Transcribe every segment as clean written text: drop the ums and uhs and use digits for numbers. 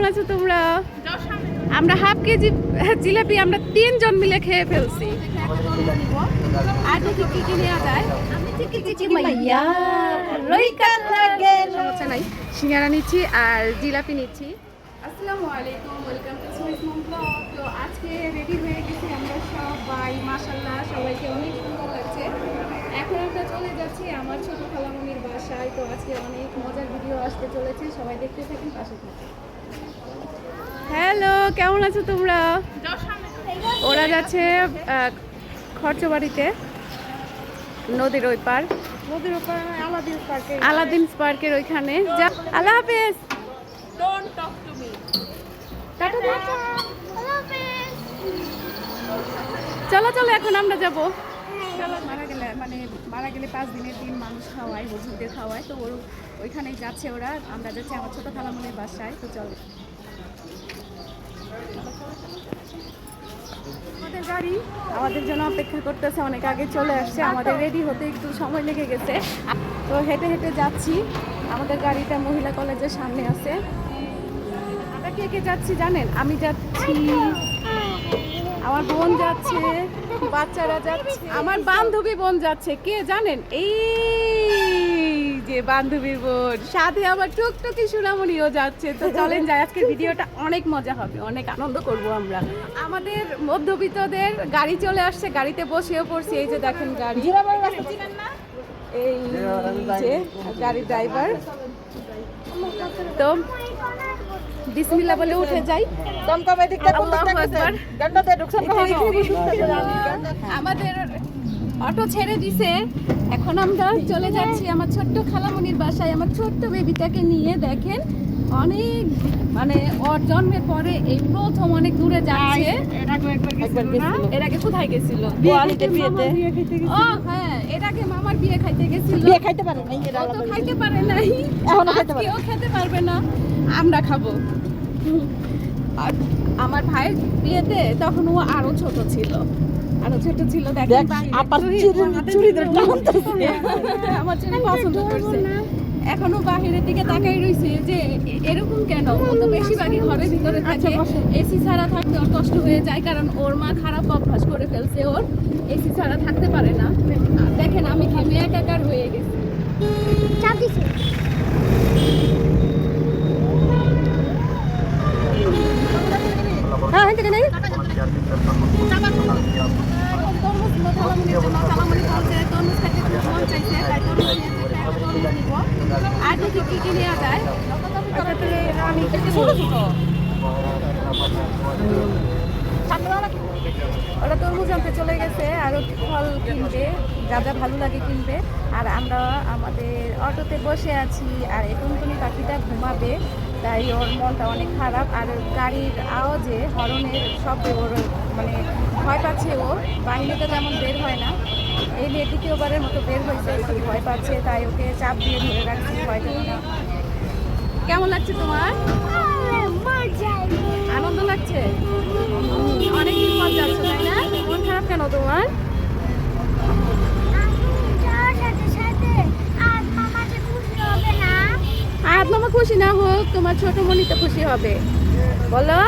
কেমন আছো তোমরা? আমরা হাফ কেজি জিলাপি আমরা 3 জন মিলে খেয়ে ফেলছি। আর দেখি কি কি নেওয়া যায়। সমস্যা নাই, সিঙ্গারা নিচ্ছি আর জিলাপি নিচ্ছি। আসসালামু আলাইকুম, welcome to Swiss mom blog. তো আজকে রেডি হয়ে গেছি আমরা সবাই, মাশাআল্লাহ সবাইকে অনেক সুন্দর লাগছে। এখন আমরা চলে যাচ্ছি আমার ছোট খালামণির বাসায়। তো আজকে অনেক মজার ভিডিও আসতে চলেছে, সবাই দেখতে থাকেন, পাশে থাকেন। হ্যালো, কেমন আছো তোমরা? ওরা যাচ্ছে খরচবাড়িতে, নদীর ওই পার, নদীর ওই পার আলাদিন পার্কের ওইখানে। যা, আল্লাহ হাফেজ। Don't talk to me. Tata tata. আল্লাহ হাফেজ। চলো চলো, এখন আমরা যাব। চলো, মারা গেলে 5 দিনের দিন মানুষ খাওয়ায়, বন্ধুদের খাওয়ায়। তো ওইখানেই যাচ্ছে ওরা, আমরা যাচ্ছি আমার ছোট খালামণির বাসায়। তো চলো, আমাদের গাড়ি আমাদের জন্য অপেক্ষা করতেছে, অনেক আগে চলে আসছে। আমাদের রেডি হতে একটু সময় লেগে গেছে। তো হেঁটে হেঁটে যাচ্ছি, আমাদের গাড়িটা মহিলা কলেজের সামনে আছে। আমরা কে কে যাচ্ছি জানেন? আমি যাচ্ছি, আমার বোন যাচ্ছে, বাচ্চারা যাচ্ছে, আমার বান্ধবী বোন যাচ্ছে। কে জানেন? এই যে বান্ধবীর বোন, সাথে আমার টুকটুকি সোনামণিও যাচ্ছে। তো চলেন যাই, আজকে ভিডিওটা অনেক মজা হবে, অনেক আনন্দ করব আমরা। আমাদের মধ্যবিত্তদের গাড়ি চলে আসছে, গাড়িতে বসেও পড়ছি। এই যে দেখেন গাড়ি, এই যে গাড়ির ড্রাইভার। তো বিসমিল্লাহ বলে উঠে যাই। আমাদের অটো ছেড়ে দিছে, এখন আমরা চলে যাচ্ছি আমার ছোট্ট খালামণির বাসায়, আমার ছোট্ট বেবিটাকে নিয়ে। দেখেন, অনেক ওর জন্মের পরে এই প্রথম অনেক দূরে যাচ্ছে। এর আগে কোথায় গেছিল? বিয়েতে। ও হ্যাঁ, এর আগে মামার বিয়ে খাইতে গেছিল। বিয়ে খাইতে পারে নাই, ও তো খাইতে পারে নাই, এখনো খেতে পারবে না, আমরা খাবো। আর আমার ভাইয়ের বিয়েতে তখন ও আরো ছোট ছিল। দেখেন আমার চুরি পছন্দ করছে। এখনো বাহিরের দিকে তাকাই রইছে যে এরকম কেন। ও তো বেশিরভাগই ঘরের ভিতরে থাকে, এসি ছাড়া থাকতে ওর কষ্ট হয়ে যায়, কারণ ওর মা খারাপ অভ্যাস করে ফেলছে, ওর এসি ছাড়া থাকতে পারে না। দেখেন আমি ঘেমে একাকার হয়ে গেছি। আর দেখি কি কি নেওয়া যায়। ওরা তরমুজ আনতে চলে গেছে, আরো ফল কিনবে, যা যা ভালো লাগে কিনবে। আর আমরা আমাদের অটোতে বসে আছি, আর এখন তুমি পাখিটা ঘুমাবে, তাই ওর মনটা অনেক খারাপ। আর গাড়ির আওয়াজে, হরনের শব্দে ওর ভয় পাচ্ছে। ও বাহিনীতে যেমন বের হয় না, এই দ্বিতীয়বারের মতো বের হয়েছে, একটু ভয় পাচ্ছে, তাই ওকে চাপ দিয়ে ধরে রাখছি, ভয় পেও না। কেমন লাগছে তোমার? আনন্দ লাগছে, অনেকদিন পর যাচ্ছ তাই না? মন খারাপ কেন তোমার? আয়াত মামা খুশি না হোক, তোমার ছোট মনি তো খুশি হবে, বলো?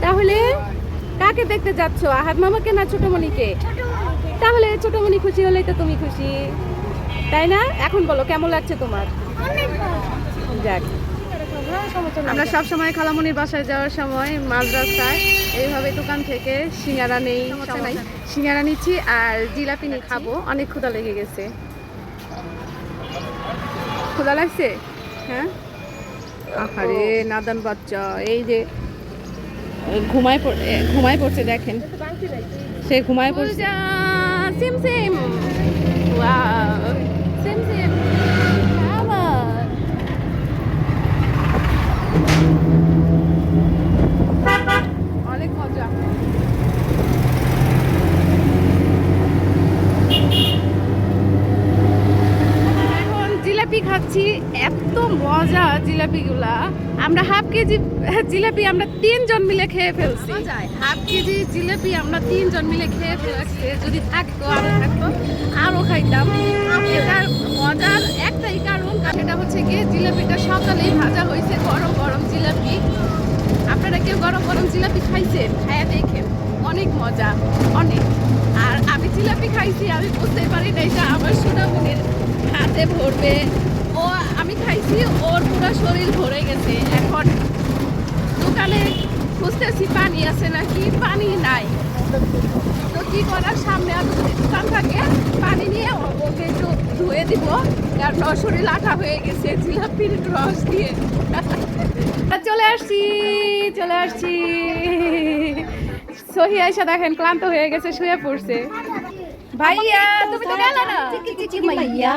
তাহলে কাকে দেখতে যাচ্ছ, আহাদ মামাকে না ছোট মনিকে? তাহলে ছোট মনি খুশি হলেই তো তুমি খুশি, তাই না? এখন বলো কেমন লাগছে তোমার? যাক, আমরা সব সময় খালামণির বাসায় যাওয়ার সময় মাঝ রাস্তায় এইভাবে দোকান থেকে সিঙ্গারা নেই, সিঙ্গারা নিচ্ছি আর জিলাপি নিয়ে খাবো। অনেক ক্ষুধা লেগে গেছে। ক্ষুধা লাগছে? হ্যাঁ, আহারে নাদান বাচ্চা, এই যে ঘুমায় পড়ছে, দেখেন সে ঘুমায় পড়ছে। সিম সিম, ওয়াও সিম সিম, অনেক মজা। এখন জিলাপি খাচ্ছি, এত মজা জিলাপি। জিলাপিগুলা। আমরা হাফ কেজি জিলাপি আমরা 3 জন মিলে খেয়ে ফেলছি। হাফ কেজি জিলাপি আমরা 3 জন মিলে খেয়ে ফেলছি। যদি থাকতো আরো খাইতাম। এটার মজার একটাই কারণ, সেটা হচ্ছে গিয়ে জিলাপিটা সকালেই ভাজা হয়েছে, গরম গরম জিলাপি। আপনারা কেউ গরম গরম জিলাপি খাইছেন? খায়া দেখেন, অনেক মজা, অনেক। আর আমি জিলাপি খাইছি, আমি বুঝতেই পারি না এটা আমার সোনামণির হাতে ভরবে। ও আমি খাইছি, ওর পুরো শরীর ভরে গেছে। এখন দোকানে খুঁজতেছি পানি আছে নাকি, পানি নাই। তো কি করার, সামনে আর যদি দোকান থাকে পানি নিয়ে ওকে একটু ধুয়ে দিব, কারণ ওর শরীর আঠা হয়ে গেছে জিলাপির রস দিয়ে। চলে আসছি। সহি আয়সা দেখেন ক্লান্ত হয়ে গেছে, শুয়ে পড়ছে। ভাইয়া তুমি তো গেল না। মাইয়া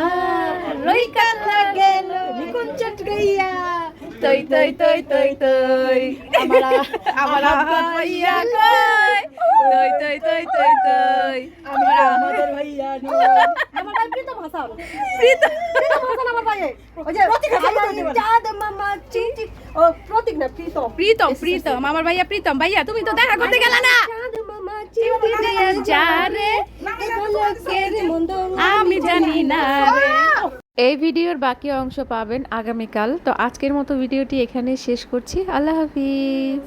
রই কালা গেল নিকুঞ্চট গইয়া তই তই তই তই তই আমার ভাইয়া কই, তই তই তই তই তই আমাদের ভাইয়া নো আমার ভাই প্রীতম হাসান আমার ভাই ওই যে প্রতীক হাসান চাঁদ মামা চিচি ও প্রতীক না প্রীতম আমার ভাইয়া প্রীতম। ভাইয়া তুমি তো দেখা করতে গেল না। চাঁদ মামা চিঠি দিয়ে যারে আমি জানি না রে। এই ভিডিওর বাকি অংশ পাবেন আগামীকাল। তো আজকের মতো ভিডিওটি এখানে শেষ করছি। আল্লাহ হাফিজ।